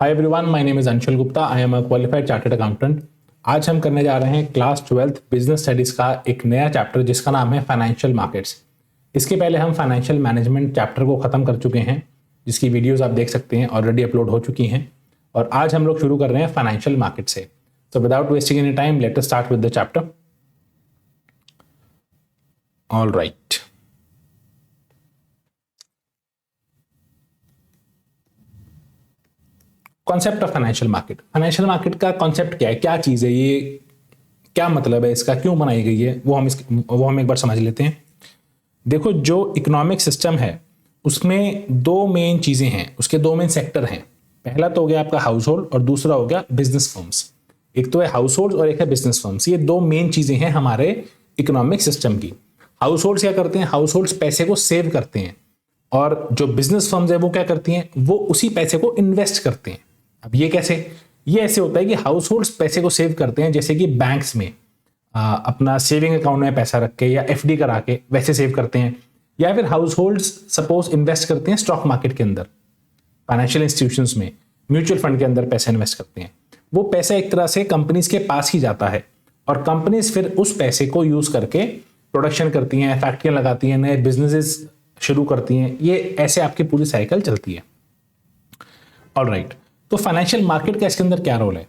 Hi everyone, my name is Anshul Gupta. I am a qualified chartered accountant. आज हम करने जा रहे हैं क्लास 12th बिजनेस स्टडीज का एक नया चैप्टर जिसका नाम है फाइनेंशियल मार्केट्स। इसके पहले हम फाइनेंशियल मैनेजमेंट चैप्टर को खत्म कर चुके हैं, जिसकी वीडियोस आप देख सकते हैं, ऑलरेडी अपलोड हो चुकी हैं। और आज हम लोग शुरू कर रहे हैं फाइनेंशियल मार्केट से। So without wasting any time, let us start with the chapter. All right, concept of financial market. Financial market का कॉन्सेप्ट क्या है, क्या चीज है ये, क्या मतलब है इसका, क्यों बनाई गई है, वो हम एक बार समझ लेते हैं। देखो, जो इकोनॉमिक सिस्टम है उसमें दो मेन चीजें हैं, उसके दो मेन सेक्टर हैं। पहला तो हो गया आपका हाउस होल्ड और दूसरा हो गया बिजनेस फर्म्स। एक तो है हाउस होल्ड और एक है बिजनेस फर्म्स। ये दो मेन चीजें हैं हमारे इकोनॉमिक सिस्टम की। हाउस होल्ड क्या करते हैं? हाउस होल्ड पैसे को सेव करते हैं, और जो बिजनेस फर्म्स है वो क्या करती हैं? वो उसी पैसे को इन्वेस्ट करते हैं। अब ये कैसे? ये ऐसे होता है कि हाउस होल्ड्स पैसे को सेव करते हैं, जैसे कि बैंक्स में अपना सेविंग अकाउंट में पैसा रख के या एफडी करा के वैसे सेव करते हैं, या फिर हाउस होल्ड्स सपोज इन्वेस्ट करते हैं स्टॉक मार्केट के अंदर, फाइनेंशियल इंस्टीट्यूशंस में, म्यूचुअल फंड के अंदर पैसा इन्वेस्ट करते हैं। वो पैसा एक तरह से कंपनीज के पास ही जाता है, और कंपनीज फिर उस पैसे को यूज करके प्रोडक्शन करती हैं, फैक्ट्रियां लगाती हैं, नए बिजनेसेस शुरू करती हैं। ये ऐसे आपकी पूरी साइकिल चलती है। ऑलराइट, तो फाइनेंशियल मार्केट का इसके अंदर क्या रोल है?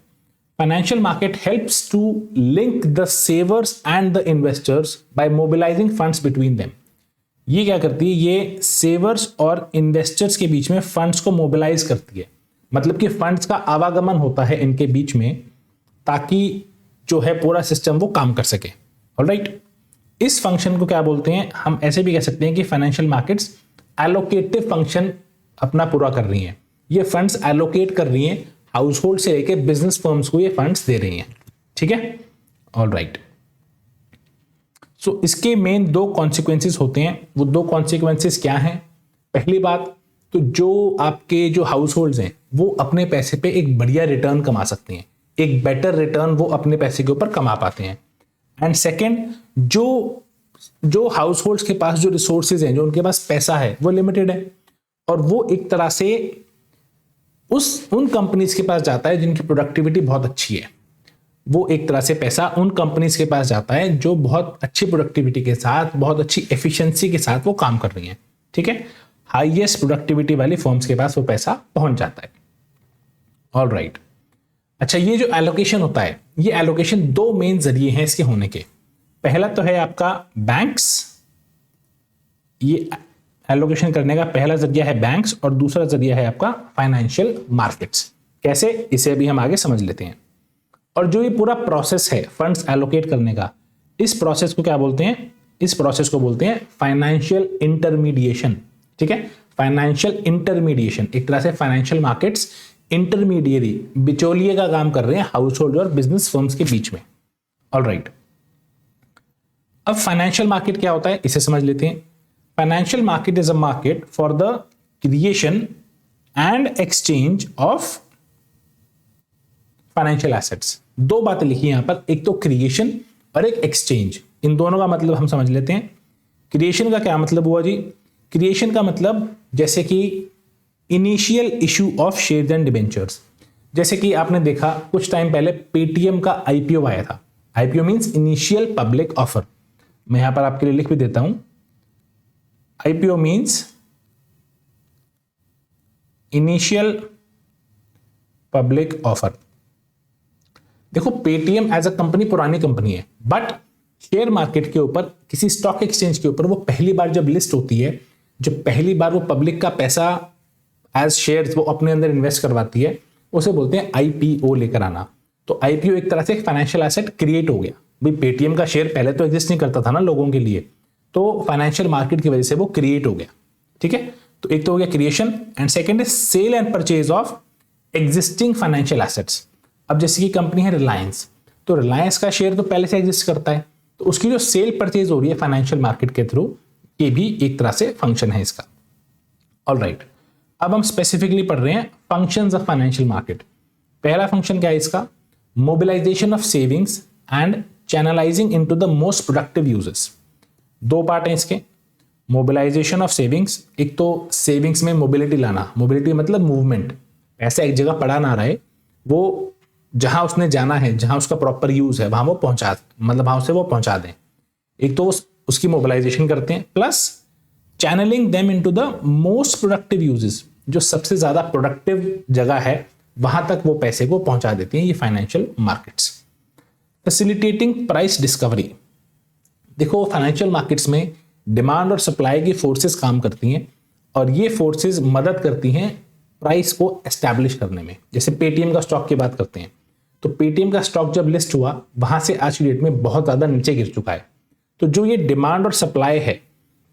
Financial market helps to link the savers and the investors by mobilising funds between them. ये क्या करती है? ये सेवर्स और इन्वेस्टर्स के बीच में फंड्स को मोबिलाइज करती है। मतलब कि फंड्स का आवागमन होता है इनके बीच में, ताकि जो है पूरा सिस्टम वो काम कर सके। ऑलराइट, इस फंक्शन को क्या बोलते हैं? हम ऐसे भी कह सकते हैं कि फाइनेंशियल मार्केट्स एलोकेटिव फंक्शन अपना पूरा कर रही हैं। ये फंड्स एलोकेट कर रही हैं, हाउस होल्ड से लेकर बिजनेस फर्म्स को ये फंड्स दे रही हैं। ठीक है, ऑल राइट। सो इसके मेन दो कॉन्सिक्वेंसेस होते हैं। वो दो कॉन्सिक्वेंसेस क्या हैं? पहली बात तो जो आपके जो हाउस होल्ड्स हैं वो अपने पैसे पे एक बढ़िया रिटर्न कमा सकते हैं, एक बेटर रिटर्न वो अपने पैसे के ऊपर कमा पाते हैं। एंड सेकेंड, जो हाउस होल्ड्स के पास जो रिसोर्सेज हैं, जो उनके पास पैसा है, वो लिमिटेड है, और वो एक तरह से उन कंपनीज के पास जाता है जिनकी प्रोडक्टिविटी बहुत अच्छी है। वो एक तरह से पैसा उन कंपनीज के पास जाता है जो बहुत अच्छी प्रोडक्टिविटी के साथ, बहुत अच्छी एफिशिएंसी के साथ वो काम कर रही हैं। ठीक है, हाईएस्ट प्रोडक्टिविटी वाली फर्म्स के पास वो पैसा पहुंच जाता है। All right. अच्छा, ये जो एलोकेशन होता है, ये एलोकेशन दो मेन जरिए हैं इसके होने के। पहला तो है आपका बैंक्स। ये एलोकेशन करने का पहला जरिया है बैंक्स, और दूसरा जरिया है आपका फाइनेंशियल मार्केट्स। कैसे, इसे अभी हम आगे समझ लेते हैं। और जो ये पूरा प्रोसेस है फंड्स एलोकेट करने का, इस प्रोसेस को क्या बोलते हैं? इस प्रोसेस को बोलते हैं फाइनेंशियल इंटरमीडिएशन। ठीक है, फाइनेंशियल इंटरमीडिएशन। एक तरह से फाइनेंशियल मार्केट्स इंटरमीडिएरी, बिचौलिए का काम कर रहे हैं हाउस होल्ड और बिजनेस फर्म्स के बीच में। ऑल राइट, अब फाइनेंशियल मार्केट क्या होता है इसे समझ लेते हैं। Financial market is a market for the creation and exchange of financial assets। दो बातें लिखी यहां पर, एक तो क्रिएशन और एक एक्सचेंज। इन दोनों का मतलब हम समझ लेते हैं। क्रिएशन का क्या मतलब हुआ जी? क्रिएशन का मतलब जैसे कि initial issue of shares and debentures. जैसे कि आपने देखा कुछ टाइम पहले पेटीएम का आईपीओ आया था। IPO means initial public offer. मैं यहां पर आपके लिए लिख भी देता हूं, IPO means initial public offer. देखो, पेटीएम एज अ कंपनी पुरानी कंपनी है, बट शेयर मार्केट के ऊपर, किसी स्टॉक एक्सचेंज के ऊपर वो पहली बार जब लिस्ट होती है, जब पहली बार वो पब्लिक का पैसा एज शेयर्स वो अपने अंदर इन्वेस्ट करवाती है, उसे बोलते हैं IPO लेकर आना। तो IPO एक तरह से फाइनेंशियल एसेट क्रिएट हो गया। भाई, पेटीएम का शेयर पहले तो एग्जिस्ट नहीं करता था ना लोगों के लिए, तो फाइनेंशियल मार्केट की वजह से वो क्रिएट हो गया। ठीक है, तो एक तो हो गया creation, and second is sale and purchase of existing financial assets. अब जैसे कि कंपनी है रिलायंस, तो रिलायंस का शेयर तो पहले से एग्जिस्ट करता है, तो उसकी जो सेल परचेज हो रही है फाइनेंशियल मार्केट के थ्रू, ये भी एक तरह से फंक्शन है इसका। ऑल राइट, अब हम स्पेसिफिकली पढ़ रहे हैं फंक्शंस ऑफ फाइनेंशियल मार्केट। पहला फंक्शन क्या है इसका? Mobilisation of savings and channelising into the most productive uses. दो पार्ट हैं इसके। मोबिलाइजेशन ऑफ सेविंग्स, एक तो सेविंग्स में मोबिलिटी लाना, मोबिलिटी मतलब मूवमेंट, पैसा एक जगह पड़ा ना रहे, वो जहां उसने जाना है, जहां उसका प्रॉपर यूज है, वहां वो पहुंचा, मतलब वहां से वो पहुंचा दें। एक तो उसकी मोबिलाइजेशन करते हैं, plus channelling them into the most productive uses, जो सबसे ज्यादा प्रोडक्टिव जगह है वहां तक वो पैसे को पहुंचा देती हैं ये financial markets. Facilitating price discovery, देखो फाइनेंशियल मार्केट्स में डिमांड और सप्लाई की फोर्सेस काम करती हैं और ये फोर्सेस मदद करती हैं प्राइस को एस्टैब्लिश करने में। जैसे पेटीएम का स्टॉक की बात करते हैं, तो पेटीएम का स्टॉक जब लिस्ट हुआ वहां से आज की डेट में बहुत ज्यादा नीचे गिर चुका है। तो जो ये डिमांड और सप्लाई है,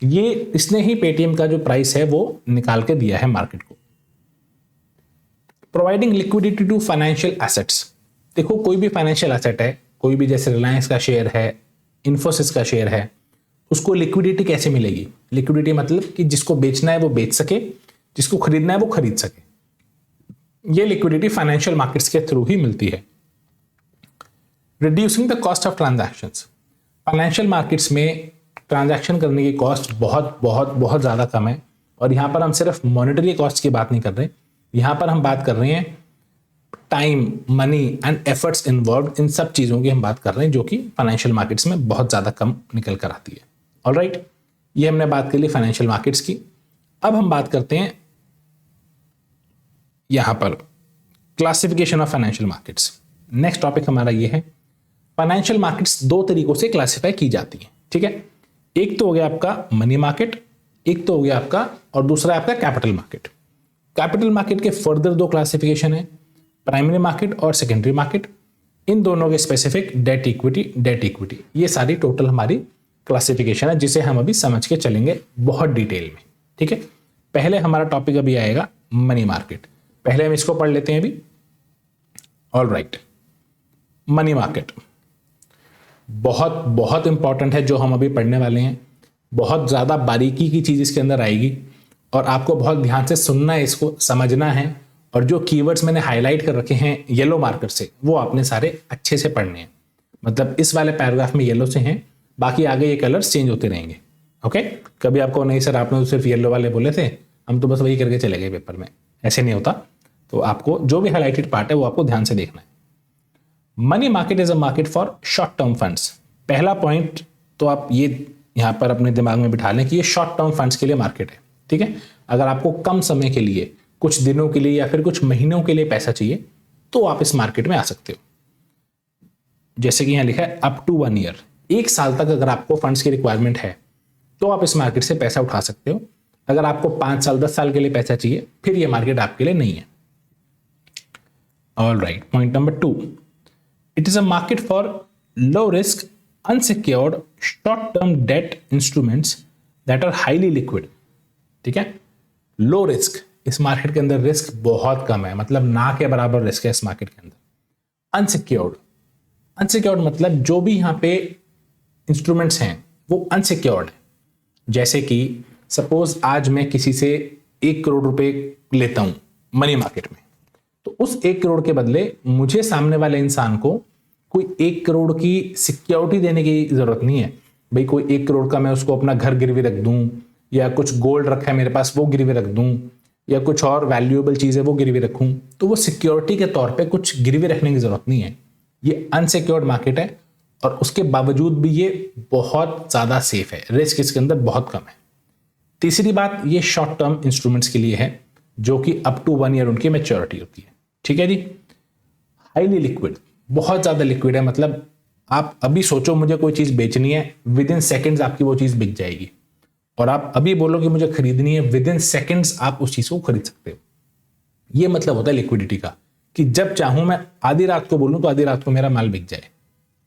ये इसने ही पेटीएम का जो प्राइस है वो निकाल के दिया है मार्केट को। Providing liquidity to financial assets, देखो कोई भी फाइनेंशियल एसेट है, कोई भी जैसे रिलायंस का शेयर है, इन्फोसिस का शेयर है, उसको लिक्विडिटी कैसे मिलेगी? लिक्विडिटी मतलब कि जिसको बेचना है वो बेच सके, जिसको खरीदना है वो खरीद सके। ये लिक्विडिटी फाइनेंशियल मार्केट्स के थ्रू ही मिलती है। Reducing the cost of transactions, financial markets में ट्रांजैक्शन करने की कॉस्ट बहुत बहुत बहुत ज़्यादा कम है। और यहाँ पर हम सिर्फ मॉनेटरी कॉस्ट की बात नहीं कर रहे, यहाँ पर हम बात कर रहे हैं time, money and efforts involve, इन सब चीज़ों की हम बात कर रहे हैं जो कि फाइनेंशियल मार्केट्स में बहुत ज़्यादा कम निकल कर आती है। ऑलराइट, ये हमने बात कर ली फाइनेंशियल मार्केट्स की। अब हम बात करते हैं यहाँ पर classification of financial markets. Next topic हमारा ये है, फाइनेंशियल मार्केट्स दो तरीकों से क्लासिफाई की जाती हैं, ठीक है। एक तो हो गया आपका मनी मार्केट, एक तो हो गया आपका, और दूसरा आपका कैपिटल मार्केट। कैपिटल मार्केट के फर्दर दो क्लासिफिकेशन है, प्राइमरी मार्केट और सेकेंडरी मार्केट। इन दोनों के स्पेसिफिक डेट इक्विटी, ये सारी टोटल हमारी क्लासिफिकेशन है जिसे हम अभी समझ के चलेंगे बहुत डिटेल में, ठीक है। पहले हमारा टॉपिक अभी आएगा मनी मार्केट, पहले हम इसको पढ़ लेते हैं अभी। ऑलराइट, मनी मार्केट बहुत बहुत इंपॉर्टेंट है जो हम अभी पढ़ने वाले हैं। बहुत ज़्यादा बारीकी की चीज़ इसके अंदर आएगी और आपको बहुत ध्यान से सुनना है, इसको समझना है। और जो कीवर्ड्स मैंने हाईलाइट कर रखे हैं येलो मार्कर से, वो आपने सारे अच्छे से पढ़ने हैं। मतलब इस वाले पैराग्राफ में येलो से हैं, बाकी आगे ये कलर्स चेंज होते रहेंगे। ओके, कभी आपको नहीं सर आपने तो सिर्फ येलो वाले बोले थे, हम तो बस वही करके चले गए पेपर में, ऐसे नहीं होता। तो आपको जो भी हाईलाइटेड पार्ट है वो आपको ध्यान से देखना है। Money market is a market for short term funds. पहला पॉइंट तो आप ये यहाँ पर अपने दिमाग में बिठा लें कि ये शॉर्ट टर्म फंड्स के लिए मार्केट है, ठीक है। अगर आपको कम समय के लिए, कुछ दिनों के लिए या फिर कुछ महीनों के लिए पैसा चाहिए तो आप इस मार्केट में आ सकते हो। जैसे कि यहाँ लिखा है अप टू 1 ईयर, 1 साल तक अगर आपको फंड्स की रिक्वायरमेंट है तो आप इस मार्केट से पैसा उठा सकते हो। अगर आपको 5 साल 10 साल के लिए पैसा चाहिए फिर ये मार्केट आपके लिए नहीं है। Alright, point number 2, it is a market for low risk unsecured short term debt instruments that are highly liquid, ठीक है। लो रिस्क, इस मार्केट के अंदर रिस्क बहुत कम है, मतलब ना के बराबर रिस्क है इस मार्केट के अंदर। अनसिक्योर्ड मतलब जो भी यहाँ पे इंस्ट्रूमेंट्स हैं वो अनसिक्योर्ड है। जैसे कि सपोज आज मैं किसी से 1 करोड़ रुपए लेता हूं मनी मार्केट में, तो उस 1 करोड़ के बदले मुझे सामने वाले इंसान को कोई 1 करोड़ की सिक्योरिटी देने की जरूरत नहीं है। भाई कोई 1 करोड़ का मैं उसको अपना घर गिरवी रख दूं, या कुछ गोल्ड रखा है मेरे पास वो गिरवी रख दूं, या कुछ और वैल्यूएबल चीज है वो गिरवी रखूं, तो वो सिक्योरिटी के तौर पे कुछ गिरवी रखने की जरूरत नहीं है। ये अनसिक्योर्ड मार्केट है और उसके बावजूद भी ये बहुत ज्यादा सेफ है, रिस्क इसके अंदर बहुत कम है। तीसरी बात, ये शॉर्ट टर्म इंस्ट्रूमेंट्स के लिए है जो कि अप टू 1 ईयर उनकी मैच्योरिटी होती है, ठीक है जी। हाईली लिक्विड, बहुत ज्यादा लिक्विड है, मतलब आप अभी सोचो मुझे कोई चीज बेचनी है, विद इन सेकेंड्स आपकी वो चीज बिक जाएगी। और आप अभी बोलो कि मुझे खरीदनी है, विद इन सेकेंड्स आप उस चीज को खरीद सकते हो। ये मतलब होता है लिक्विडिटी का, कि जब चाहूं मैं आधी रात को बोलूं तो आधी रात को मेरा माल बिक जाए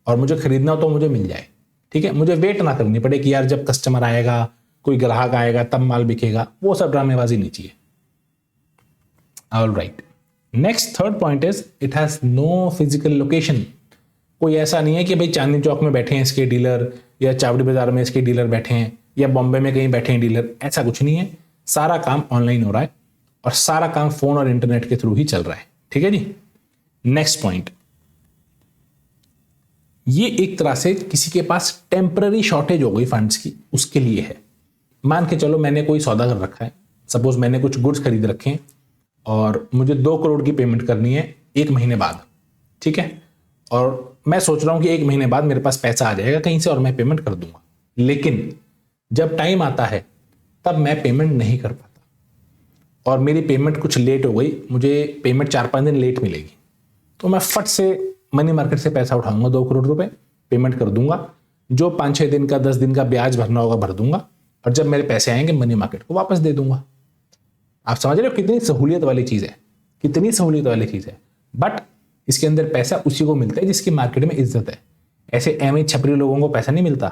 और मुझे खरीदना हो तो मुझे मिल जाए, ठीक है। मुझे वेट ना करनी पड़े कि यार जब कस्टमर आएगा, कोई ग्राहक आएगा तब माल बिकेगा, वो सब ड्रामेबाजी नहीं चाहिए। Alright, next third point is it has no physical location. कोई ऐसा नहीं है कि भाई चांदनी चौक में बैठे हैं इसके डीलर, या चावड़ी बाजार में इसके डीलर बैठे हैं, या बॉम्बे में कहीं बैठे हैं डीलर, ऐसा कुछ नहीं है। सारा काम ऑनलाइन हो रहा है और सारा काम फोन और इंटरनेट के थ्रू ही चल रहा है, ठीक है जी। नेक्स्ट पॉइंट, ये एक तरह से किसी के पास टेम्पररी शॉर्टेज हो गई फंड्स की, उसके लिए है। मान के चलो मैंने कोई सौदा कर रखा है, सपोज मैंने कुछ गुड्स खरीद रखे हैं, और मुझे 2 करोड़ की पेमेंट करनी है 1 महीने बाद, ठीक है, और मैं सोच रहा हूं कि 1 महीने बाद मेरे पास पैसा आ जाएगा कहीं से और मैं पेमेंट कर दूंगा, लेकिन जब टाइम आता है तब मैं पेमेंट नहीं कर पाता और मेरी पेमेंट कुछ लेट हो गई, मुझे पेमेंट 4-5 दिन लेट मिलेगी, तो मैं फट से मनी मार्केट से पैसा उठाऊंगा 2 करोड़ रुपए, पेमेंट कर दूंगा, जो 5-6 दिन का 10 दिन का ब्याज भरना होगा भर दूंगा, और जब मेरे पैसे आएंगे मनी मार्केट को वापस दे दूंगा। आप समझ रहे हो कितनी सहूलियत वाली चीज है, कितनी सहूलियत वाली चीज है। बट इसके अंदर पैसा उसी को मिलता है जिसकी मार्केट में इज्जत है। ऐसे एवं छपरी लोगों को पैसा नहीं मिलता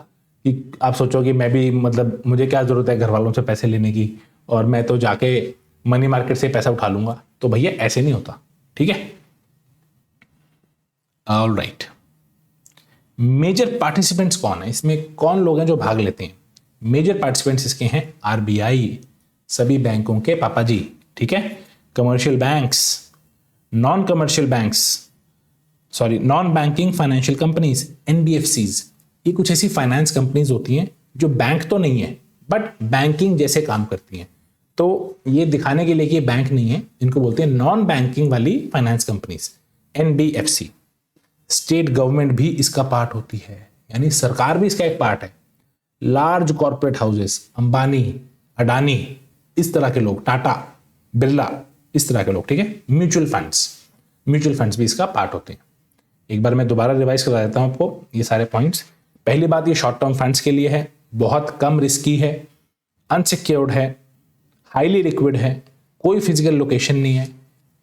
कि आप सोचो कि मैं भी, मतलब मुझे क्या जरूरत है घर वालों से पैसे लेने की और मैं तो जाके मनी मार्केट से पैसा उठा लूंगा, तो भैया ऐसे नहीं होता, ठीक है। ऑल राइट, मेजर पार्टिसिपेंट्स कौन है इसमें, कौन लोग हैं जो भाग लेते हैं? मेजर पार्टिसिपेंट्स इसके हैं आरबीआई, सभी बैंकों के पापा जी, ठीक है, commercial banks, non commercial banks, sorry non banking financial companies, NBFCs, ये कुछ ऐसी फाइनेंस कंपनीज होती हैं जो बैंक तो नहीं है बट बैंकिंग जैसे काम करती हैं। तो ये दिखाने के लिए कि ये बैंक नहीं है, इनको बोलते हैं नॉन बैंकिंग वाली finance companies, NBFC. State government भी इसका पार्ट होती है, यानी सरकार भी इसका एक पार्ट है। Large corporate houses, Ambani, Adani, इस तरह के लोग, टाटा, बिरला, इस तरह के लोग, ठीक है। म्यूचुअल फंड्स भी इसका पार्ट होते हैं। एक बार मैं दोबारा रिवाइज करा देता हूं आपको ये सारे पॉइंट्स। पहली बात, ये शॉर्ट टर्म फंड्स के लिए है, बहुत कम रिस्की है, अनसिक्योर्ड है, हाईली लिक्विड है, कोई फिजिकल लोकेशन नहीं है,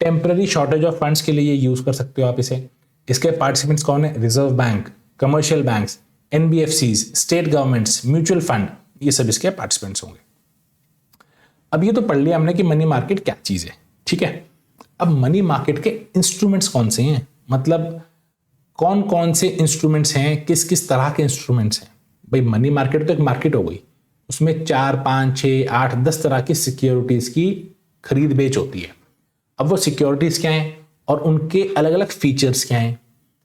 टेम्पररी शॉर्टेज ऑफ फंड्स के लिए यूज कर सकते हो आप इसे। इसके पार्टिसिपेंट्स कौन है? Reserve bank, commercial banks, NBFCs, state governments, mutual fund, ये सब इसके पार्टिसिपेंट्स होंगे। अब ये तो पढ़ लिया हमने कि मनी मार्केट क्या चीज है, ठीक है। अब मनी मार्केट के इंस्ट्रूमेंट्स कौन से हैं, मतलब कौन कौन से इंस्ट्रूमेंट्स हैं, किस किस तरह के इंस्ट्रूमेंट्स हैं। भाई मनी मार्केट तो एक मार्केट हो गई, उसमें 4, 5, 6, 8, 10 तरह की सिक्योरिटीज की खरीद बेच होती है। अब वो सिक्योरिटीज क्या हैं और उनके अलग अलग फीचर्स क्या हैं।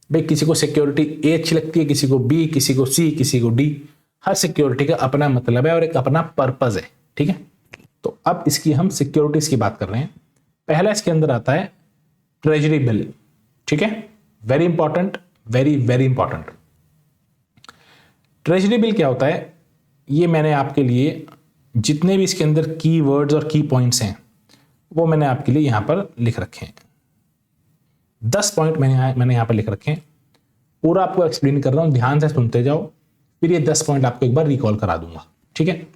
भाई किसी को सिक्योरिटी ए अच्छी लगती है, किसी को बी, किसी को सी, किसी को डी। हर सिक्योरिटी का अपना मतलब है और एक अपना पर्पज है, ठीक है। तो अब इसकी हम सिक्योरिटीज की बात कर रहे हैं। पहला इसके अंदर आता है ट्रेजरी बिल, ठीक है, very important, very very important. Treasury bill क्या होता है, ये मैंने आपके लिए जितने भी इसके अंदर की वर्ड्स और की पॉइंट्स हैं वो मैंने आपके लिए यहां पर लिख रखे हैं। 10 पॉइंट मैंने यहां पर लिख रखे हैं, पूरा आपको एक्सप्लेन कर रहा हूं, ध्यान से सुनते जाओ, फिर ये 10 पॉइंट आपको एक बार रिकॉल करा दूंगा, ठीक है।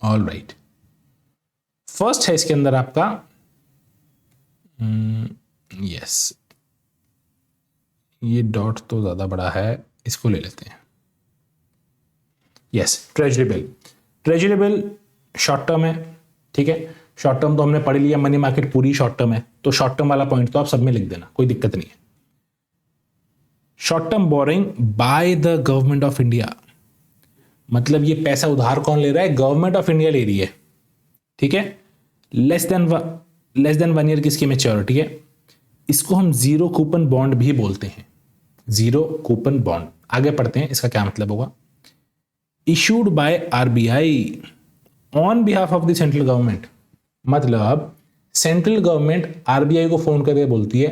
ऑल राइट, फर्स्ट है इसके अंदर आपका यस, ये डॉट तो ज्यादा बड़ा है, इसको ले लेते हैं। Yes, treasury bill. Treasury bill short term है, ठीक है। शॉर्ट टर्म तो हमने पढ़ लिया, मनी मार्केट पूरी शॉर्ट टर्म है, तो शॉर्ट टर्म वाला पॉइंट तो आप सब में लिख देना, कोई दिक्कत नहीं है। Short term borrowing by the government of India, मतलब ये पैसा उधार कौन ले रहा है? गवर्नमेंट ऑफ इंडिया ले रही है, ठीक है। लेस देन 1 ईयर की इसकी मैच्योरिटी है। इसको हम जीरो कूपन बॉन्ड भी बोलते हैं, जीरो कूपन बॉन्ड। आगे पढ़ते हैं इसका क्या मतलब होगा। Issued by RBI on behalf of the central government, मतलब सेंट्रल गवर्नमेंट आरबीआई को फोन करके बोलती है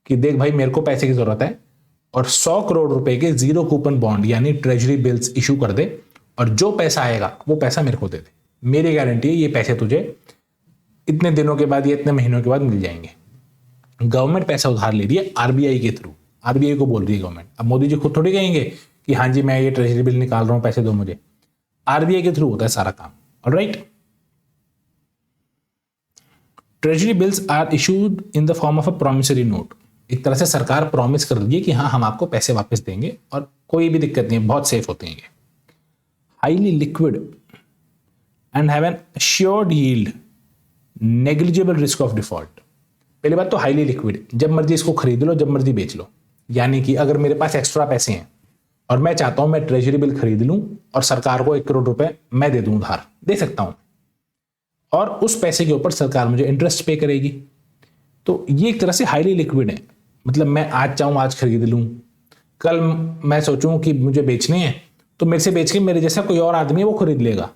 कि देख भाई मेरे को पैसे की जरूरत है और 100 करोड़ रुपए के जीरो कूपन बॉन्ड यानी ट्रेजरी बिल्स इशू कर दे, और जो पैसा आएगा वो पैसा मेरे को दे दे, मेरी गारंटी है ये पैसे तुझे इतने दिनों के बाद या इतने महीनों के बाद मिल जाएंगे। गवर्नमेंट पैसा उधार ले रही है आरबीआई के थ्रू, आरबीआई को बोल रही है गवर्नमेंट। अब मोदी जी खुद थोड़ी कहेंगे कि हाँ जी मैं ये ट्रेजरी बिल निकाल रहा हूं, पैसे दो मुझे। आरबीआई के थ्रू होता है सारा काम, alright. Treasury bills are issued in the form of a promissory note, एक तरह से सरकार प्रॉमिस कर रही है कि हाँ हम आपको पैसे वापस देंगे और कोई भी दिक्कत नहीं है, बहुत सेफ होते हैं ये। Highly liquid and have an assured yield, negligible risk of default. पहली बात तो हाईली लिक्विड, जब मर्जी इसको खरीद लो, जब मर्जी बेच लो। यानी कि अगर मेरे पास एक्स्ट्रा पैसे हैं और मैं चाहता हूं मैं ट्रेजरी बिल खरीद लूं और सरकार को 1 करोड़ रुपए मैं दे दूं उधार, दे सकता हूं, और उस पैसे के ऊपर सरकार मुझे इंटरेस्ट पे करेगी। तो ये एक तरह से हाईली लिक्विड है, मतलब मैं आज चाहूं आज खरीद लूं, कल मैं सोचूं कि मुझे बेचने हैं तो मेरे से बेच के मेरे जैसा कोई और आदमी है वो खरीद लेगा।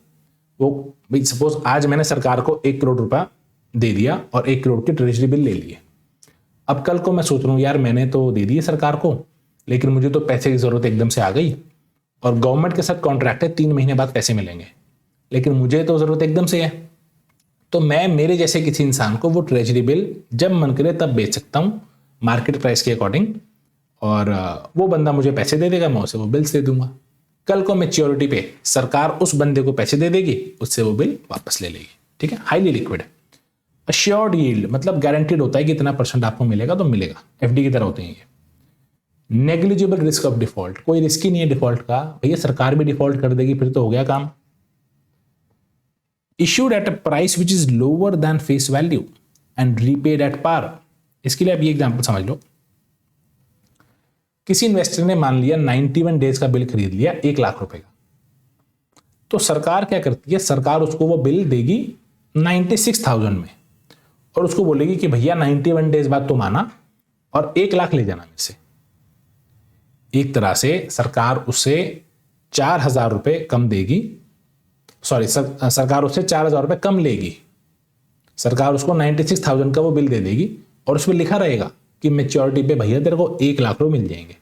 वो भाई सपोज आज मैंने सरकार को 1 करोड़ रुपया दे दिया और 1 करोड़ के ट्रेजरी बिल ले लिए। अब कल को मैं सोच रहा हूँ यार मैंने तो दे दिए सरकार को, लेकिन मुझे तो पैसे की ज़रूरत एकदम से आ गई और गवर्नमेंट के साथ कॉन्ट्रैक्ट है 3 महीने बाद पैसे मिलेंगे, लेकिन मुझे तो ज़रूरत एकदम से है। तो मैं मेरे जैसे किसी इंसान को वो ट्रेजरी बिल जब मन करे तब बेच सकता हूँ मार्केट प्राइस के अकॉर्डिंग, और वो बंदा मुझे पैसे दे देगा, मैं उसे वो बिल्स दे दूंगा। कल को मैच्योरिटी पे सरकार उस बंदे को पैसे दे देगी, उससे वो बिल वापस ले लेगी। ठीक है, हाईली लिक्विड है। अश्योर्ड यील्ड मतलब गारंटीड होता है कि इतना % आपको मिलेगा तो मिलेगा, एफडी की तरह होते हैं ये। नेग्लिजिबल रिस्क ऑफ डिफॉल्ट, कोई रिस्क ही नहीं है डिफॉल्ट का, भैया सरकार भी डिफॉल्ट कर देगी फिर तो हो गया काम। Issued at a price which is lower than face value and repaid at par. इसके लिए आप ये एग्जांपल समझ लो, किसी इन्वेस्टर ने मान लिया 91 डेज का बिल खरीद लिया 1 लाख रुपए का, तो सरकार क्या करती है, सरकार उसको वो बिल देगी 96,000 में और उसको बोलेगी कि भैया 91 डेज बाद तुम आना और 1 लाख ले जाना मेरे से। एक तरह से सरकार उससे 4,000 रुपए कम देगी, सॉरी सरकार उससे 4,000 रुपए कम लेगी। सरकार उसको 96,000 का वो बिल दे देगी और उसमें लिखा रहेगा कि मैच्योरिटी पे भैया तेरे को 1 लाख रुपए मिल जाएंगे,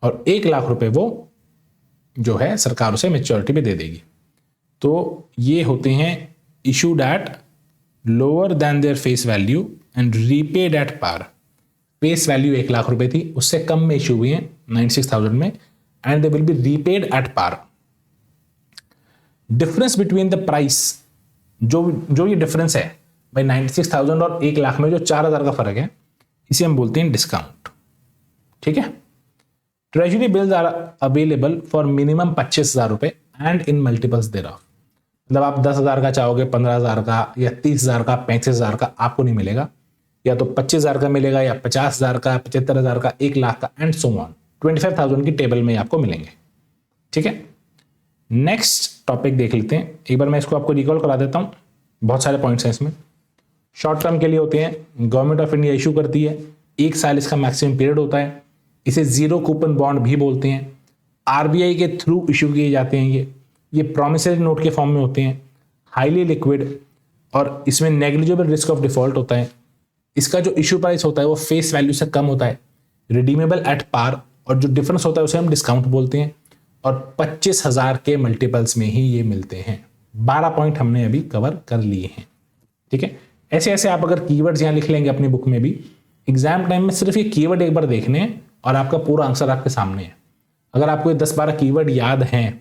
और 1 लाख रुपए वो जो है सरकार उसे मैच्योरिटी पे दे देगी। तो ये होते हैं issued at lower than their face value and repaid at par. Face value 1 lakh रुपए थी, उससे कम में इशू हुई है 96,000 में, and they will be repaid at par. Difference between the price, जो ये डिफरेंस है भाई 96,000 और 1 लाख में जो 4,000 का फर्क है, इसे हम बोलते हैं डिस्काउंट। ठीक है, treasury bills are available for minimum 25,000 रुपए एंड इन मल्टीपल्स देयरऑफ। मतलब आप 10,000 का चाहोगे, 15,000 का या 30,000 का, 35,000 का आपको नहीं मिलेगा, या तो 25,000 का मिलेगा या 50,000 का, 75,000 का, 1 लाख का एंड सो ऑन। 25,000 की टेबल में आपको मिलेंगे। ठीक है, नेक्स्ट टॉपिक देख लेते हैं। एक बार मैं इसको आपको रिकॉल करा देता हूं, बहुत सारे पॉइंट्स हैं इसमें। शॉर्ट टर्म के लिए होते हैं, गवर्नमेंट ऑफ इंडिया इशू करती है, 1 साल इसका मैक्सिमम पीरियड होता है, इसे जीरो कूपन बॉन्ड भी बोलते हैं, आरबीआई के थ्रू इशू किए जाते हैं ये प्रॉमिसरी नोट के फॉर्म में होते हैं, हाईली लिक्विड, और इसमें नेग्लिजिबल रिस्क ऑफ डिफॉल्ट होता है। इसका जो इशू प्राइस होता है वो फेस वैल्यू से कम होता है, रिडीमेबल एट पार, और जो डिफरेंस होता है उसे हम डिस्काउंट बोलते हैं, और 25,000 के मल्टीपल्स में ही ये मिलते हैं। 12 पॉइंट हमने अभी कवर कर लिए हैं। ठीक है, ऐसे ऐसे आप अगर कीवर्ड्स यहाँ लिख लेंगे अपनी बुक में भी, एग्जाम टाइम में सिर्फ ये कीवर्ड एक बार देखने हैं और आपका पूरा आंसर आपके सामने है। अगर आपको ये 10-12 कीवर्ड याद हैं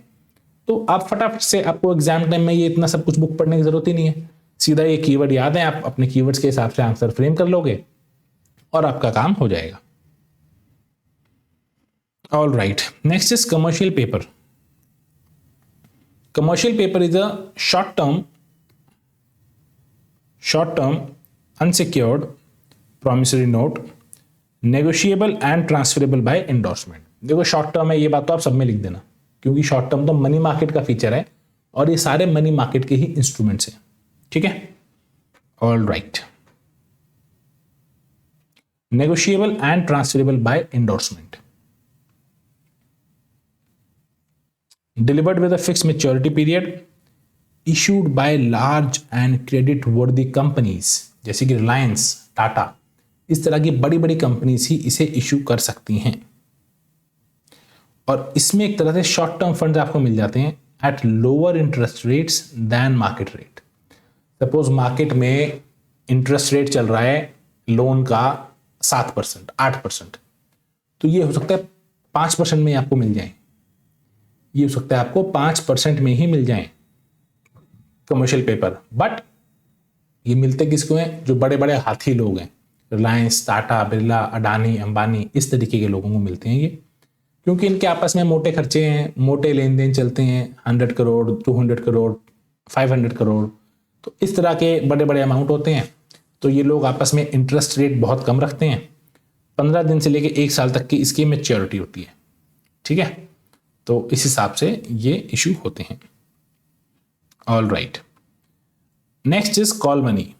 तो आप फटाफट से, आपको एग्जाम टाइम में ये इतना सब कुछ बुक पढ़ने की जरूरत ही नहीं है, सीधा ये कीवर्ड याद है, आप अपने कीवर्ड्स के हिसाब से आंसर फ्रेम कर लोगे और आपका काम हो जाएगा। All right, next is commercial paper. Commercial paper is a short term unsecured promissory note negotiable and transferable by endorsement. देखो शॉर्ट टर्म है, ये बात तो आप सब में लिख देना, क्योंकि शॉर्ट टर्म तो मनी मार्केट का फीचर है और ये सारे मनी मार्केट के ही इंस्ट्रूमेंट्स हैं। ठीक है, all right, negotiable and transferable by endorsement, delivered with a fixed maturity period, issued by large and credit worthy companies, जैसे कि रिलायंस, टाटा, इस तरह की बड़ी बड़ी कंपनीज ही इसे इशू कर सकती हैं। और इसमें एक तरह से शॉर्ट टर्म फंड्स आपको मिल जाते हैं at lower interest rates than market rate. Suppose market में इंटरेस्ट रेट चल रहा है लोन का 7%, 8%, तो ये हो सकता है 5% में आपको मिल जाए, ये हो सकता है आपको 5% में ही मिल जाए कमर्शियल पेपर। बट ये मिलते किसको हैं, जो बड़े बड़े हाथी लोग हैं, रिलायंस, टाटा, बिरला, अडानी, अंबानी, इस तरीके के लोगों को मिलते हैं ये, क्योंकि इनके आपस में मोटे खर्चे हैं, मोटे लेन देन चलते हैं, 100 करोड़, 200 करोड़, 500 करोड़, तो इस तरह के बड़े बड़े अमाउंट होते हैं। तो ये लोग आपस में इंटरेस्ट रेट बहुत कम रखते हैं, 15 दिन से लेकर 1 साल तक की इसकी मैच्योरिटी होती है। ठीक है, तो इस हिसाब से ये इशू होते हैं। All right, next is call money.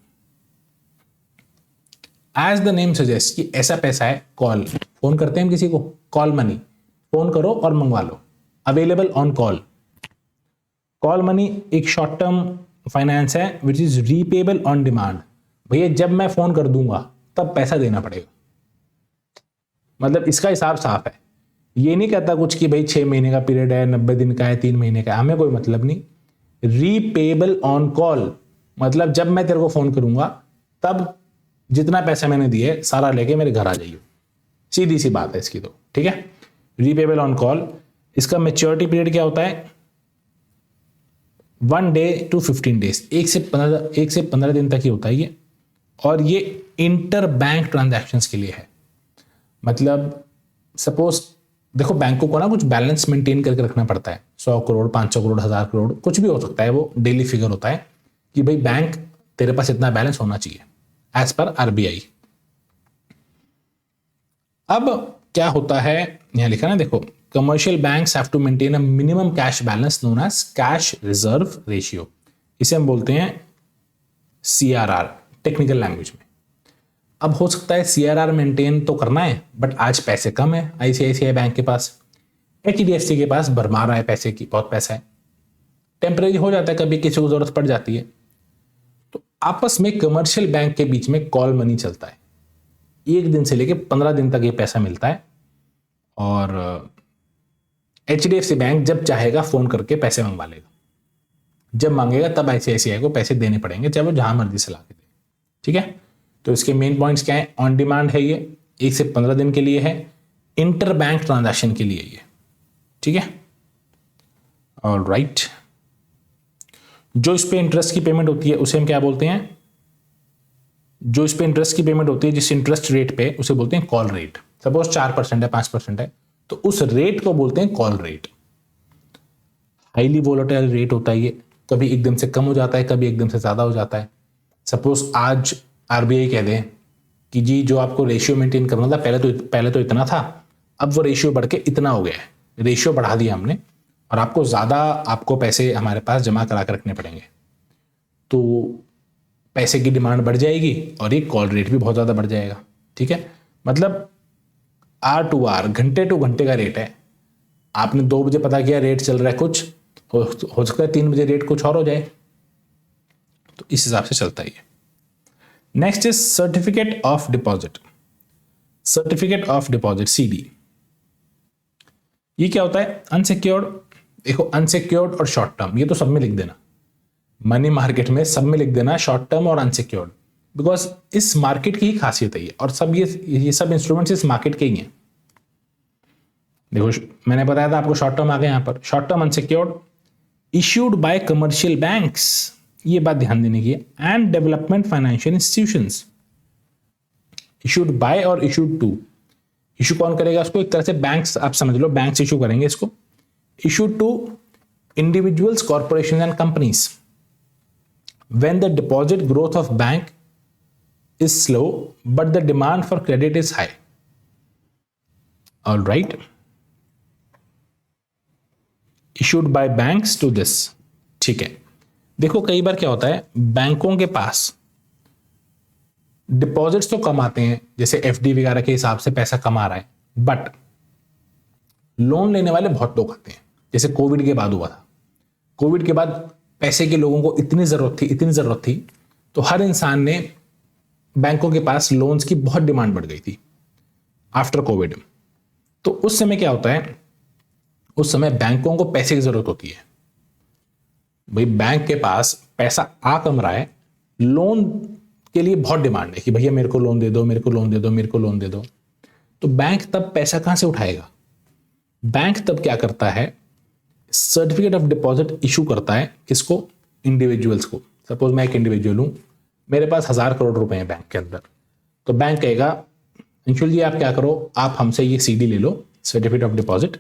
As the name suggest कि ऐसा पैसा है, कॉल, फोन करते हैं हम किसी को, कॉल मनी, फोन करो और मंगवा लो, available on call. Call money एक शॉर्ट टर्म फाइनेंस है which is repayable on demand. भैया जब मैं फोन कर दूंगा तब पैसा देना पड़ेगा। मतलब इसका हिसाब साफ है, ये नहीं कहता कुछ कि भाई 6 महीने का पीरियड है, 90 दिन का है, 3 महीने का है, हमें कोई मतलब नहीं। रीपेबल ऑन कॉल, मतलब जब मैं तेरे को फोन करूंगा तब जितना पैसा मैंने दिए सारा लेके मेरे घर आ जाइए, सीधी सी बात है इसकी तो, ठीक है। रीपेबल ऑन कॉल, इसका मैच्योरिटी पीरियड क्या होता है, 1 डे to 15 डेज, 1 से 15 दिन तक ही होता है ये। और ये इंटर बैंक ट्रांजैक्शंस के लिए है। मतलब सपोज देखो, बैंकों को ना कुछ बैलेंस मेंटेन करके रखना पड़ता है, 100 करोड़, 500 करोड़, 1000 करोड़, कुछ भी हो सकता है, वो डेली फिगर होता है कि भाई बैंक तेरे पास इतना बैलेंस होना चाहिए एज पर आरबीआई। अब क्या होता है, यहां लिखा ना देखो, commercial banks have to maintain a minimum cash balance known as cash reserve ratio, इसे हम बोलते हैं सीआरआर टेक्निकल लैंग्वेज में। अब हो सकता है सीआरआर मेंटेन तो करना है, बट आज पैसे कम है आईसीआईसीआई बैंक के पास, एचडीएफसी के पास भरमार रहा है पैसे की, बहुत पैसा है, टेम्परेरी हो जाता है, कभी किसी को जरूरत पड़ जाती है। तो आपस में कमर्शियल बैंक के बीच में कॉल मनी चलता है, 1 दिन से लेके 15 दिन तक ये पैसा मिलता है। और एचडीएफसी बैंक जब चाहेगा फोन करके पैसे मंगवा लेगा, जब मांगेगा तब आईसीआईसीआई को पैसे देने पड़ेंगे, चाहे वो जहां मर्जी से ला के दे, ठीक है। तो इसके मेन पॉइंट्स क्या है, ऑन डिमांड है ये, 1 से 15 दिन के लिए है, इंटर बैंक ट्रांजैक्शन के लिए ये, ठीक है। ऑल राइट, जो इस पे इंटरेस्ट की पेमेंट होती है उसे हम क्या बोलते हैं, जो इस पे इंटरेस्ट की पेमेंट होती है जिस इंटरेस्ट रेट पे, उसे बोलते हैं कॉल रेट। सपोज 4% है, 5% है, तो उस रेट को बोलते हैं call rate. Highly volatile rate होता है ये, कभी एकदम से कम हो जाता है, कभी एकदम से ज्यादा हो जाता है। सपोज आज आरबीआई कह दे कि जी जो आपको रेशियो मेंटेन करना था, पहले तो इतना था, अब वो रेशियो बढ़ के इतना हो गया है, रेशियो बढ़ा दिया हमने, और आपको पैसे हमारे पास जमा करा कर रखने पड़ेंगे। तो पैसे की डिमांड बढ़ जाएगी और ये कॉल रेट भी बहुत ज्यादा बढ़ जाएगा, ठीक है। मतलब आर टू आर, घंटे टू घंटे का रेट है। आपने 2 बजे पता किया रेट चल रहा है कुछ, हो सकता है 3 बजे रेट कुछ और हो जाए, तो इस हिसाब से चलता है। Next is certificate of deposit. Certificate of deposit CD, ये क्या होता है, अनसिक्योर्ड। देखो अनसिक्योर्ड और शॉर्ट टर्म ये तो सब में लिख देना, मनी मार्केट में सब में लिख देना शॉर्ट टर्म और अनसिक्योर्ड, बिकॉज इस मार्केट की ही खासियत है ये, और सब ये सब इंस्ट्रूमेंट्स इस मार्केट के ही हैं। देखो मैंने बताया था आपको शॉर्ट टर्म आ गया यहां पर, short term unsecured, issued by commercial banks, ये बात ध्यान देने की है, and development financial institutions. Issued by और इश्यूड टू, इशू कौन करेगा उसको, एक तरह से बैंक्स आप समझ लो, बैंक्स इशू करेंगे इसको। Issued to individuals, corporation and companies, when the deposit growth of bank is slow but the demand for credit is high. All right, issued by banks to this, ठीक है। देखो कई बार क्या होता है, बैंकों के पास डिपॉजिट्स तो कम आते हैं, जैसे एफडी वगैरह के हिसाब से पैसा कम आ रहा है, बट लोन लेने वाले बहुत लोग आते हैं, जैसे कोविड के बाद हुआ था। कोविड के बाद पैसे के लोगों को इतनी जरूरत थी, तो हर इंसान ने, बैंकों के पास लोन्स की बहुत डिमांड बढ़ गई थी आफ्टर कोविड। तो उस समय क्या होता है, उस समय बैंकों को पैसे की जरूरत होती है। भाई बैंक के पास पैसा आ कम रहा है, लोन के लिए बहुत डिमांड है कि भैया मेरे को लोन दे दो, मेरे को लोन दे दो, मेरे को लोन दे दो। तो बैंक तब पैसा कहां से उठाएगा, बैंक तब क्या करता है, सर्टिफिकेट ऑफ डिपॉजिट इशू करता है, किसको, इंडिविजुअल्स को। सपोज मैं एक इंडिविजुअल हूं, मेरे पास 1000 करोड़ रुपए हैं बैंक के अंदर, तो बैंक कहेगा अंशुल जी आप क्या करो, आप हमसे ये सीडी ले लो, सर्टिफिकेट ऑफ डिपॉजिट,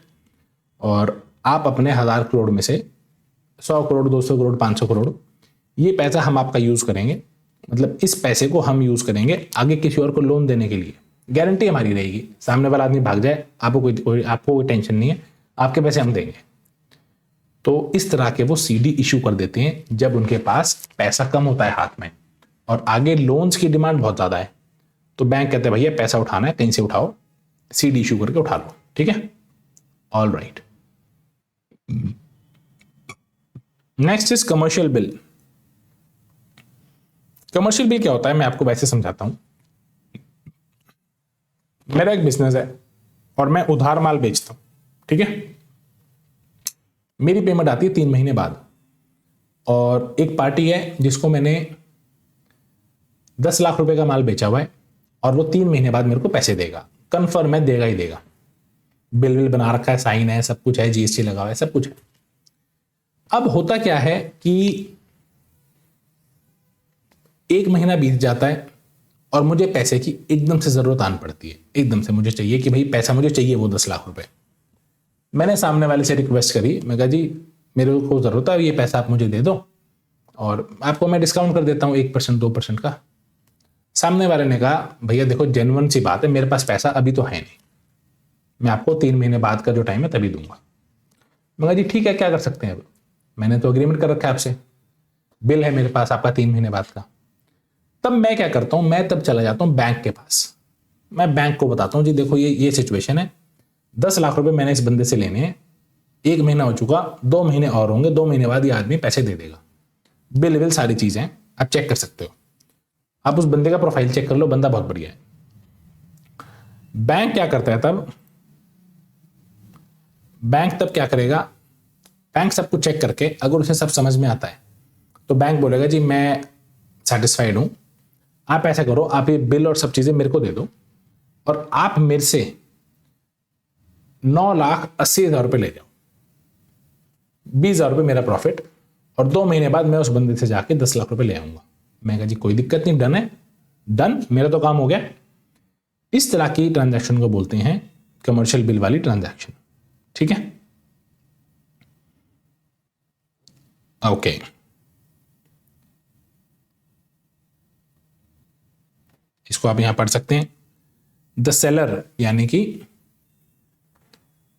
और आप अपने 1000 करोड़ में से 100 करोड़, 200 करोड़, 500 करोड़, ये पैसा हम आपका यूज करेंगे, मतलब इस पैसे को हम यूज करेंगे आगे किसी और को लोन देने के लिए, गारंटी हमारी रहेगी, सामने वाला आदमी भाग जाए आपको कोई टेंशन नहीं है, आपके पैसे हम देंगे। तो इस तरह के वो सीडी इशू कर देते हैं जब उनके पास पैसा कम होता है हाथ में और आगे लोन्स की डिमांड बहुत ज्यादा है, तो बैंक कहते हैं भैया पैसा उठाना है कहीं से उठाओ, सीडी इशू करके उठा लो, ठीक है। All right, next is commercial bill. Commercial bill क्या होता है मैं आपको वैसे समझाता हूं। मेरा एक बिजनेस है और मैं उधार माल बेचता हूं, ठीक है। मेरी पेमेंट आती है 3 महीने बाद, और एक पार्टी है जिसको मैंने 10 लाख रुपए का माल बेचा हुआ है और वो 3 महीने बाद मेरे को पैसे देगा, कंफर्म है, देगा ही देगा। बिल विल बना रखा है, साइन है, सब कुछ है, जीएसटी लगा हुआ है, सब कुछ है। अब होता क्या है कि 1 महीना बीत जाता है और मुझे पैसे की एकदम से जरूरत आन पड़ती है। एकदम से मुझे चाहिए कि भाई पैसा मुझे चाहिए, वो 10 लाख रुपए। मैंने सामने वाले से रिक्वेस्ट करी, मैं कहा जी मेरे को जरूरत है, ये पैसा आप मुझे दे दो और आपको मैं डिस्काउंट कर देता हूँ 1% 2% का। सामने वाले ने कहा भैया देखो जेन्युइन सी बात है, मेरे पास पैसा अभी तो है नहीं, मैं आपको 3 महीने बाद का जो टाइम है तभी दूंगा। मैं कहा जी ठीक है, क्या कर सकते हैं, अब मैंने तो अग्रीमेंट कर रखा है आपसे, बिल है मेरे पास आपका 3 महीने बाद का। तब मैं क्या करता हूं, मैं तब चला जाता हूं बैंक के पास। मैं बैंक को बताता हूं जी देखो ये सिचुएशन है, 10 लाख रुपए मैंने इस बंदे से लेने हैं, 1 महीना हो चुका, 2 महीने और होंगे, 2 महीने बाद ये आदमी पैसे दे देगा, बिल विल सारी चीजें आप चेक कर सकते हो, आप उस बंदे का प्रोफाइल चेक कर लो, बंदा बहुत बढ़िया है। बैंक क्या करता है तब, बैंक तब क्या करेगा, बैंक सब कुछ चेक करके अगर उसे सब समझ में आता है तो बैंक बोलेगा जी मैं सेटिस्फाइड हूं, आप ऐसा करो, आप ये बिल और सब चीजें मेरे को दे दो और आप मेरे से 9,80,000 रुपए ले जाओ, 20,000 रुपए मेरा प्रॉफिट, और 2 महीने बाद मैं उस बंदे से जाके 10 लाख रुपए ले आऊंगा। मैं कहा जी कोई दिक्कत नहीं, डन है, डन, मेरा तो काम हो गया। इस तरह की ट्रांजैक्शन को बोलते हैं कमर्शियल बिल वाली ट्रांजैक्शन, ठीक है। ओके, इसको आप यहां पढ़ सकते हैं। द सेलर यानी कि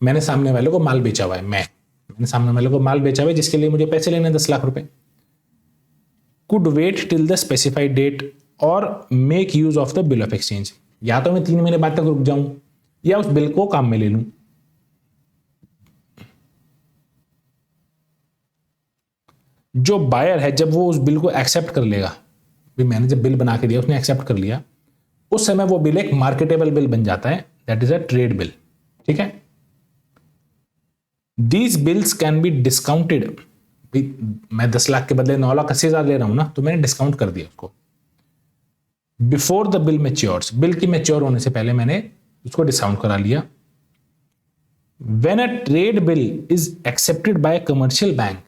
मैंने सामने वाले को माल बेचा हुआ है, मैंने सामने वाले को माल बेचा हुआ है जिसके लिए मुझे पैसे लेने 10 लाख रुपए, could wait till the specified date और make use of the bill of exchange. या तो मैं 3 महीने बाद तक रुक जाऊं या उस बिल को काम में ले लूं। जो बायर है जब वो उस बिल को एक्सेप्ट कर लेगा, भी मैंने जब बिल बना के दिया उसने एक्सेप्ट कर लिया, उस समय वो बिल एक मार्केटेबल बिल बन जाता है, that is a trade bill, ठीक है। These bills can be discounted, मैं 10 लाख के बदले 9,80,000 ले रहा हूं ना, तो मैंने डिस्काउंट कर दिया उसको। Before the bill matures, bill की मैच्योर होने से पहले मैंने उसको डिस्काउंट करा लिया। When a trade bill is accepted by commercial bank,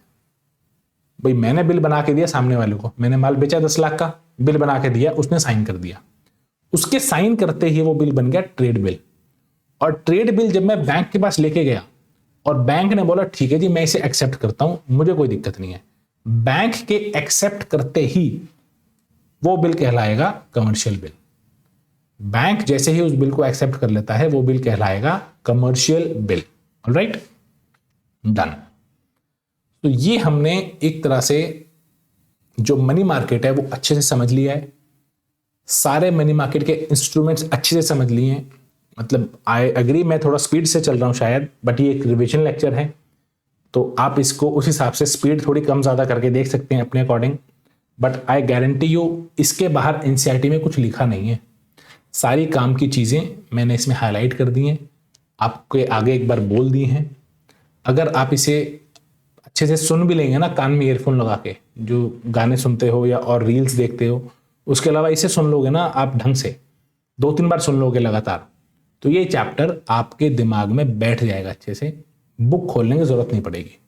भाई मैंने बिल बना के दिया सामने वाले को, मैंने माल बेचा 10 लाख का, बिल बना के दिया, उसने साइन कर दिया, उसके साइन करते ही वो बिल बन गया ट्रेड बिल। और ट्रेड बिल जब मैं बैंक के पास लेके गया और बैंक ने बोला ठीक है जी मैं इसे एक्सेप्ट करता हूं, मुझे कोई दिक्कत नहीं है, बैंक के एक्सेप्ट करते ही वो बिल कहलाएगा कमर्शियल बिल। बैंक जैसे ही उस बिल को एक्सेप्ट कर लेता है वो बिल कहलाएगा कमर्शियल बिल। Alright, done. तो ये हमने एक तरह से जो मनी मार्केट है वो अच्छे से समझ लिया है, सारे मनी मार्केट के इंस्ट्रूमेंट्स अच्छे से समझ लिए हैं। मतलब आई एग्री, मैं थोड़ा स्पीड से चल रहा हूं शायद, बट ये एक रिवीजन लेक्चर है तो आप इसको उस हिसाब से स्पीड थोड़ी कम ज्यादा करके देख सकते हैं अपने according. But I guarantee you इसके बाहर एनसीईआरटी में कुछ लिखा नहीं है, सारी काम की चीजें मैंने इसमें हाईलाइट कर दी हैं, आपके आगे एक बार बोल दी हैं। अगर आप इसे अच्छे से सुन भी लेंगे ना, कान में ईयरफोन लगा के, जो गाने सुनते हो या और रील्स देखते हो, उसके अलावा इसे सुन लोगे ना आप ढंग से, 2-3 बार सुन लोगे लगातार, तो ये चैप्टर आपके दिमाग में बैठ जाएगा अच्छे से, बुक खोलने की जरूरत नहीं पड़ेगी।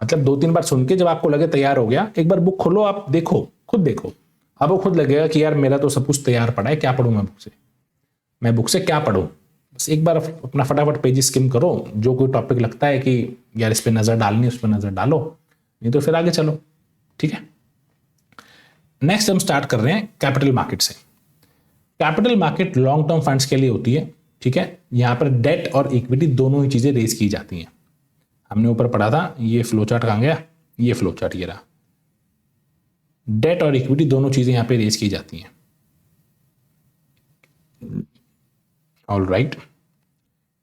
मतलब 2-3 बार सुन के जब आपको लगे तैयार हो गया, एक बार बुक खोलो, आप देखो, खुद देखो, आपको खुद लगेगा कि यार मेरा तो सब कुछ तैयार पड़ा है, क्या पढ़ूं मैं बुक से क्या पढ़ूं। बस एक बार अपना फटाफट पेज स्किम करो, जो कोई टॉपिक लगता है कि यार इस पे नजर डालनी, उस पर नजर डालो, नहीं तो फिर आगे चलो, ठीक है। नेक्स्ट हम स्टार्ट कर रहे हैं कैपिटल मार्केट से। Capital market long term funds के लिए होती है, ठीक है। यहां पर डेट और इक्विटी दोनों ही चीजें रेज की जाती हैं। हमने ऊपर पढ़ा था, ये फ्लो चार्ट कहां गया, ये फ्लो चार्ट ये रहा, डेट और इक्विटी दोनों चीजें यहां पे रेज की जाती हैं। ऑल राइट,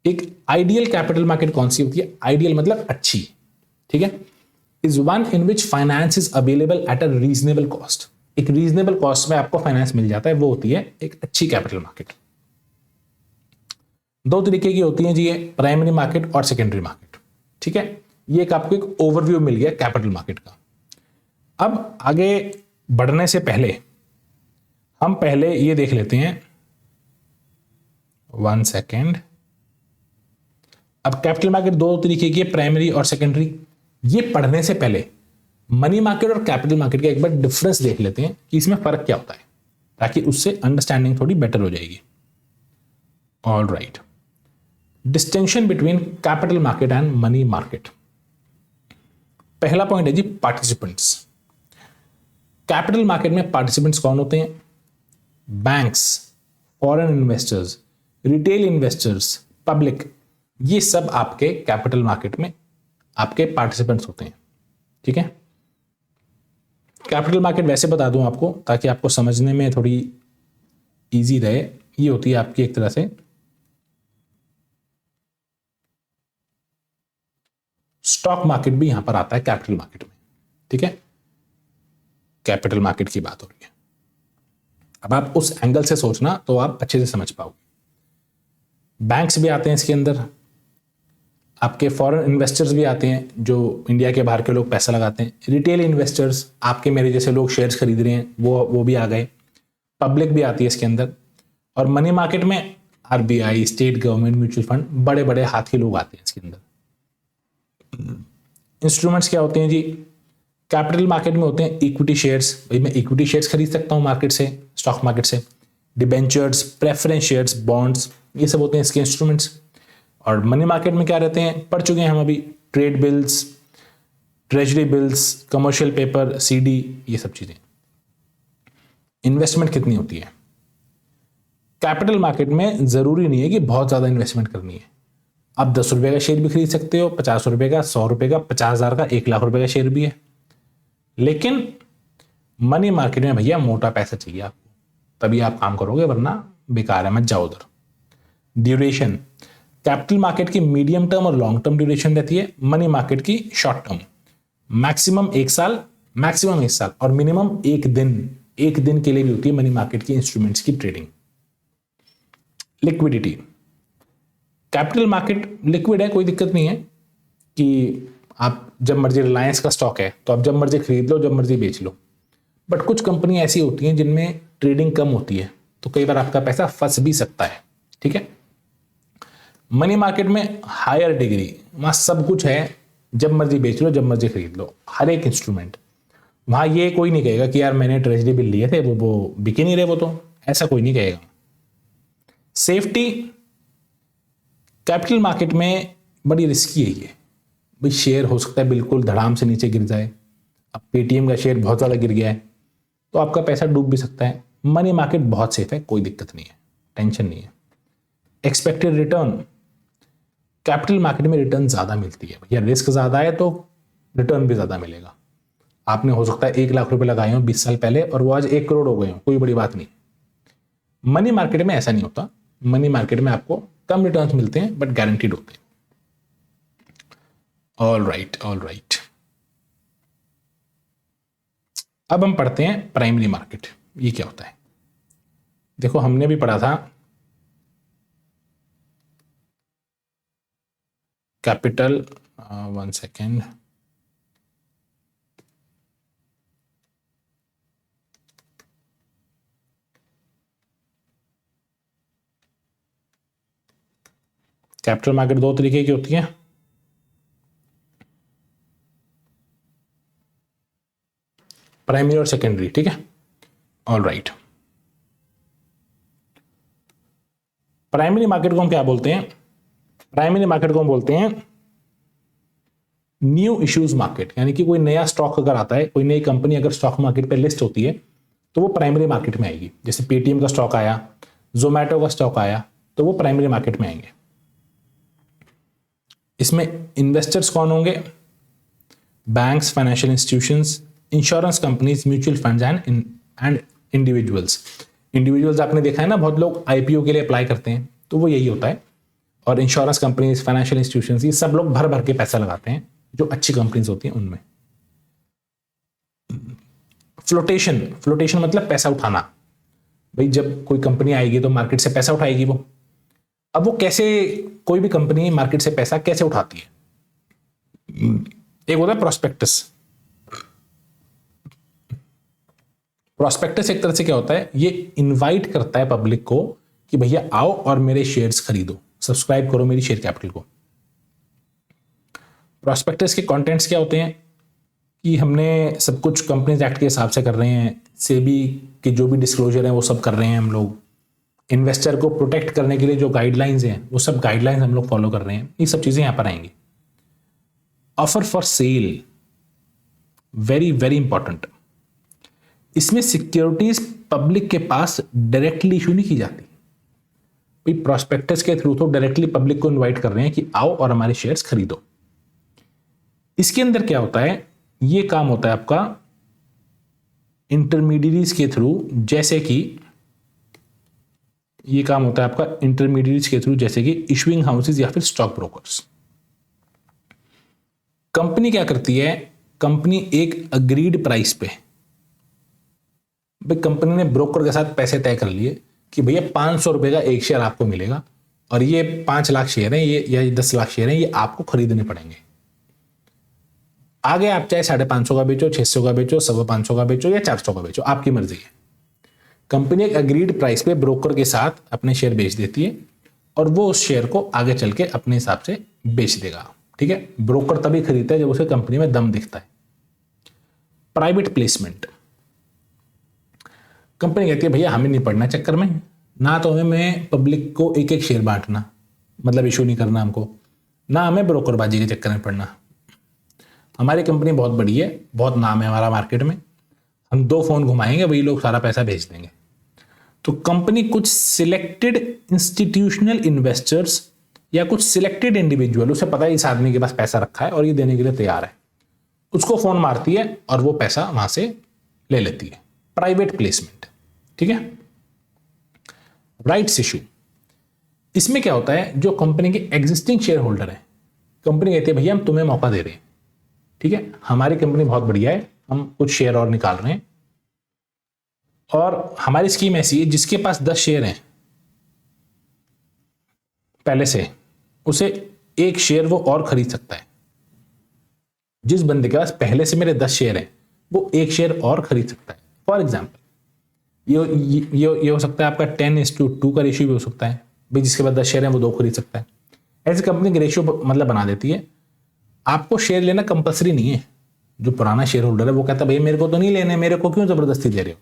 एक आइडियल कैपिटल मार्केट कौन सी होती है, आइडियल मतलब अच्छी, ठीक है, is one in which finance is available at a reasonable cost. एक रीजनेबल कॉस्ट में आपको फाइनेंस मिल जाता है, वो होती है एक अच्छी कैपिटल मार्केट। दो तरीके की होती हैं जी, ये प्राइमरी मार्केट और सेकेंडरी मार्केट। ठीक है, ये एक आपको एक ओवरव्यू मिल गया कैपिटल मार्केट का। अब आगे बढ़ने से पहले हम पहले ये देख लेते हैं, 1 सेकेंड। अब कैपिटल मार्केट दो तरीके की है, प्राइमरी और सेकेंडरी। ये पढ़ने से पहले मनी मार्केट और कैपिटल मार्केट का एक बार डिफरेंस देख लेते हैं कि इसमें फर्क क्या होता है, ताकि उससे अंडरस्टैंडिंग थोड़ी बेटर हो जाएगी। All right, distinction between capital market and money market. पहला पॉइंट है जी पार्टिसिपेंट्स। कैपिटल मार्केट में पार्टिसिपेंट्स कौन होते हैं? Banks, foreign investors, retail investors, public, ये सब आपके कैपिटल मार्केट में आपके पार्टिसिपेंट्स होते हैं। ठीक है, कैपिटल मार्केट वैसे बता दूं आपको ताकि आपको समझने में थोड़ी इजी रहे। ये होती है आपकी एक तरह से स्टॉक मार्केट, भी यहां पर आता है कैपिटल मार्केट में। ठीक है, कैपिटल मार्केट की बात हो रही है। अब आप उस एंगल से सोचना तो आप अच्छे से समझ पाओगे। बैंक्स भी आते हैं इसके अंदर, आपके फॉरेन इन्वेस्टर्स भी आते हैं जो इंडिया के बाहर के लोग पैसा लगाते हैं, रिटेल इन्वेस्टर्स आपके मेरे जैसे लोग शेयर्स खरीद रहे हैं वो भी आ गए, पब्लिक भी आती है इसके अंदर। और मनी मार्केट में RBI, state government, mutual fund, बड़े बड़े हाथ के लोग आते हैं इसके अंदर। इंस्ट्रूमेंट्स क्या होते हैं जी? कैपिटल मार्केट में होते हैं इक्विटी शेयर्स, भाई मैं इक्विटी शेयर्स खरीद सकता हूं मार्केट से, स्टॉक मार्केट से। डिबेंचर्स, प्रेफरेंस शेयर्स, बॉन्ड्स, ये सब होते हैं इसके इंस्ट्रूमेंट्स। और मनी मार्केट में क्या रहते हैं, पढ़ चुके हैं हम अभी, trade bills, treasury bills, commercial paper, CD, ये सब चीजें। इन्वेस्टमेंट कितनी होती है कैपिटल मार्केट में? जरूरी नहीं है कि बहुत ज्यादा इन्वेस्टमेंट करनी है। आप 10 रुपए का शेयर भी खरीद सकते हो, 50 रुपए का, 100 रुपए का, 50,000 का, 1 लाख रुपए का शेयर भी है। लेकिन मनी मार्केट में भैया मोटा पैसा चाहिए आपको, तभी आप काम करोगे, वरना बेकार है, मत जाओ उधर। ड्यूरेशन, कैपिटल मार्केट की मीडियम टर्म और लॉन्ग टर्म ड्यूरेशन रहती है, मनी मार्केट की शॉर्ट टर्म। मैक्सिमम 1 साल, मैक्सिमम 1 साल, और मिनिमम 1 दिन के लिए भी होती है मनी मार्केट की इंस्ट्रूमेंट्स की trading. Liquidity, capital market liquid है, कोई दिक्कत नहीं है कि आप जब मर्जी, रिलायंस का स्टॉक है तो आप जब मर्जी खरीद लो, जब मर्जी बेच लो। बट कुछ कंपनी ऐसी होती हैं जिनमें ट्रेडिंग कम होती है, तो कई बार आपका पैसा फंस भी सकता है। ठीक है, मनी मार्केट में हायर डिग्री, वहां सब कुछ है, जब मर्जी बेच लो, जब मर्जी खरीद लो, हर एक इंस्ट्रूमेंट। वहां ये कोई नहीं कहेगा कि यार मैंने ट्रेजरी बिल लिए थे, वो बिके नहीं रहे, वो तो ऐसा कोई नहीं कहेगा। सेफ्टी, कैपिटल मार्केट में बड़ी रिस्की है ये, भाई शेयर हो सकता है बिल्कुल धड़ाम से नीचे गिर जाए। अब पेटीएम का शेयर बहुत ज्यादा गिर गया है तो आपका पैसा डूब भी सकता है। मनी मार्केट बहुत सेफ है, कोई दिक्कत नहीं है, टेंशन नहीं है। एक्सपेक्टेड रिटर्न, कैपिटल मार्केट में रिटर्न ज्यादा मिलती है भैया, रिस्क ज्यादा है तो रिटर्न भी ज्यादा मिलेगा। आपने हो सकता है 1 लाख रुपए लगाए हो 20 साल पहले और वो आज 1 करोड़ हो गए हो, कोई बड़ी बात नहीं। मनी मार्केट में ऐसा नहीं होता, मनी मार्केट में आपको कम रिटर्न्स मिलते हैं बट गारंटीड होते हैं। All right, all right. अब हम पढ़ते हैं प्राइमरी मार्केट, ये क्या होता है। देखो हमने भी पढ़ा था कैपिटल, 1 सेकेंड, कैपिटल मार्केट दो तरीके की होती है, प्राइमरी और सेकेंडरी। ठीक है, ऑल राइट। प्राइमरी मार्केट को हम क्या बोलते हैं? प्राइमरी मार्केट को हम बोलते हैं न्यू इश्यूज मार्केट, यानी कि कोई नया स्टॉक अगर आता है, कोई नई कंपनी अगर स्टॉक मार्केट पे लिस्ट होती है तो वो प्राइमरी मार्केट में आएगी। जैसे पेटीएम का स्टॉक आया, जोमैटो का स्टॉक आया, तो वो प्राइमरी मार्केट में आएंगे। इसमें इन्वेस्टर्स कौन होंगे? Banks, financial institutions, insurance companies, mutual funds and individuals. Individuals आपने देखा है ना, बहुत लोग आईपीओ के लिए अप्लाई करते हैं, तो वो यही होता है। और इंश्योरेंस कंपनीज, फाइनेंशियल इंस्टीट्यूशंस, ये सब लोग भर भर के पैसा लगाते हैं जो अच्छी कंपनीज होती हैं उनमें। फ्लोटेशन मतलब पैसा उठाना। भाई जब कोई कंपनी आएगी तो मार्केट से पैसा उठाएगी वो। अब वो कैसे, कोई भी कंपनी मार्केट से पैसा कैसे उठाती है? एक होता है प्रोस्पेक्टस। प्रोस्पेक्टस एक तरह से क्या होता है, ये इनवाइट करता है पब्लिक को कि भैया आओ और मेरे शेयर्स खरीदो, सब्सक्राइब करो मेरी शेयर कैपिटल को। प्रोस्पेक्टस के कंटेंट्स क्या होते हैं कि हमने सब कुछ कंपनीज एक्ट के हिसाब से कर रहे हैं, सेबी के जो भी डिस्क्लोजर है वो सब कर रहे हैं हम लोग, इन्वेस्टर को प्रोटेक्ट करने के लिए जो गाइडलाइंस हैं वो सब गाइडलाइंस हम लोग फॉलो कर रहे हैं। ये सब चीजें यहां पर आएंगी। Offer for sale, very very important. इसमें सिक्योरिटीज पब्लिक के पास डायरेक्टली इशू नहीं की जाती। भाई प्रोस्पेक्टस के थ्रू तो डायरेक्टली पब्लिक को इनवाइट कर रहे हैं कि आओ और हमारे शेयर्स खरीदो। इसके अंदर क्या होता है, ये काम होता है आपका इंटरमीडिएरीज के थ्रू, जैसे कि ये काम होता है आपका इंटरमीडिएरीज के थ्रू, जैसे कि इशुइंग हाउसेज या फिर स्टॉक ब्रोकर्स। कंपनी क्या करती है, कंपनी एक अग्रीड प्राइस पे, भाई कंपनी ने ब्रोकर के साथ पैसे तय कर लिए कि भैया 500 रुपए का एक शेयर आपको मिलेगा और ये 5 लाख शेयर हैं, ये या 10 लाख शेयर हैं, ये आपको खरीदने पड़ेंगे। आगे आप चाहे 550 का बेचो, 600 का बेचो, 550 का बेचो या 400 का बेचो, आपकी मर्जी है। कंपनी एक अग्रीड प्राइस पे ब्रोकर के साथ अपने शेयर बेच देती है और वो उस शेयर को आगे चल के अपने हिसाब से बेच देगा। ठीक है, ब्रोकर तभी खरीदता है जब उसे कंपनी में दम दिखता है। प्राइवेट प्लेसमेंट, कंपनी कहती है भैया हमें नहीं पड़ना चक्कर में, ना तो हमें पब्लिक को एक एक शेयर बांटना, मतलब इशू नहीं करना हमको, ना हमें ब्रोकरबाजी के चक्कर में पड़ना। हमारी कंपनी बहुत बड़ी है, बहुत नाम है हमारा मार्केट में, हम 2 फोन घुमाएंगे वही लोग सारा पैसा भेज देंगे। तो कंपनी कुछ सिलेक्टेड इंस्टीट्यूशनल इन्वेस्टर्स या कुछ सिलेक्टेड इंडिविजुअल, उसे पता है इस आदमी के पास पैसा रखा है और ये देने के लिए तैयार है, उसको फोन मारती है और वो पैसा वहां से ले लेती है। प्राइवेट प्लेसमेंट, ठीक है। राइट्स इशू, इसमें क्या होता है, जो कंपनी के एग्जिस्टिंग शेयर होल्डर है, कंपनी कहती है भैया हम तुम्हें मौका दे रहे हैं, ठीक है, हमारी कंपनी बहुत बढ़िया है, हम कुछ शेयर और निकाल रहे हैं और हमारी स्कीम ऐसी है जिसके पास 10 शेयर हैं पहले से, उसे 1 शेयर वो और खरीद सकता है। जिस बंदे के पास पहले से मेरे 10 शेयर हैं वो 1 शेयर और खरीद सकता है। फॉर एग्जाम्पल ये हो सकता है आपका 10:2 का रेशियो भी हो सकता है, भाई जिसके पास 10 शेयर हैं वो 2 खरीद सकता है। ऐसी कंपनी की रेशियो मतलब बना देती है। आपको शेयर लेना कंपलसरी नहीं है। जो पुराना शेयर होल्डर है वो कहता है भाई मेरे को तो नहीं लेने, मेरे को क्यों जबरदस्ती दे रहे हो।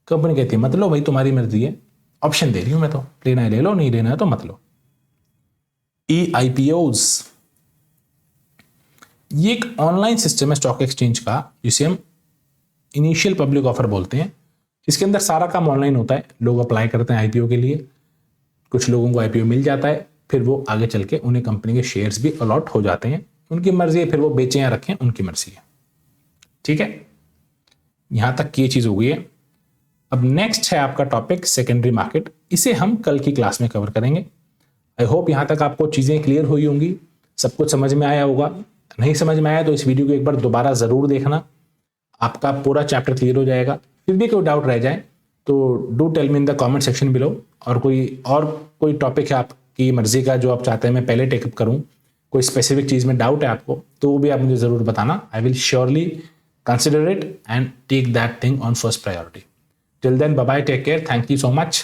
कंपनी कहती है मत लो भाई, तुम्हारी मर्जी है, ऑप्शन दे रही हूं मैं, तो लेना है ले लो, नहीं लेना है तो मत लो। EIPOs, ये एक ऑनलाइन सिस्टम है स्टॉक एक्सचेंज का, जिसे हम इनिशियल पब्लिक ऑफर बोलते हैं। इसके अंदर सारा काम ऑनलाइन होता है, लोग अप्लाई करते हैं IPO के लिए, कुछ लोगों को IPO मिल जाता है, फिर वो आगे चल के उन्हें कंपनी के शेयर्स भी अलॉट हो जाते हैं, उनकी मर्जी है, फिर वो बेचें या रखें उनकी मर्जी है। ठीक है, यहां तक की ये चीज हो गई है। अब नेक्स्ट है आपका टॉपिक सेकेंडरी मार्केट, इसे हम कल की क्लास में कवर करेंगे। आई होप यहां तक आपको चीजें क्लियर हुई होंगी, सब कुछ समझ में आया होगा। नहीं समझ में आया तो इस वीडियो को एक बार दोबारा जरूर देखना, आपका पूरा चैप्टर क्लियर हो जाएगा। फिर भी कोई डाउट रह जाए तो do tell me in the comment section below, और कोई टॉपिक है आपकी मर्जी का जो आप चाहते हैं मैं पहले टेकअप करूं, कोई स्पेसिफिक चीज में डाउट है आपको तो वो भी आप मुझे जरूर बताना। I will surely consider it and take that thing on first priority. Till then, bye bye, take care, thank you so much.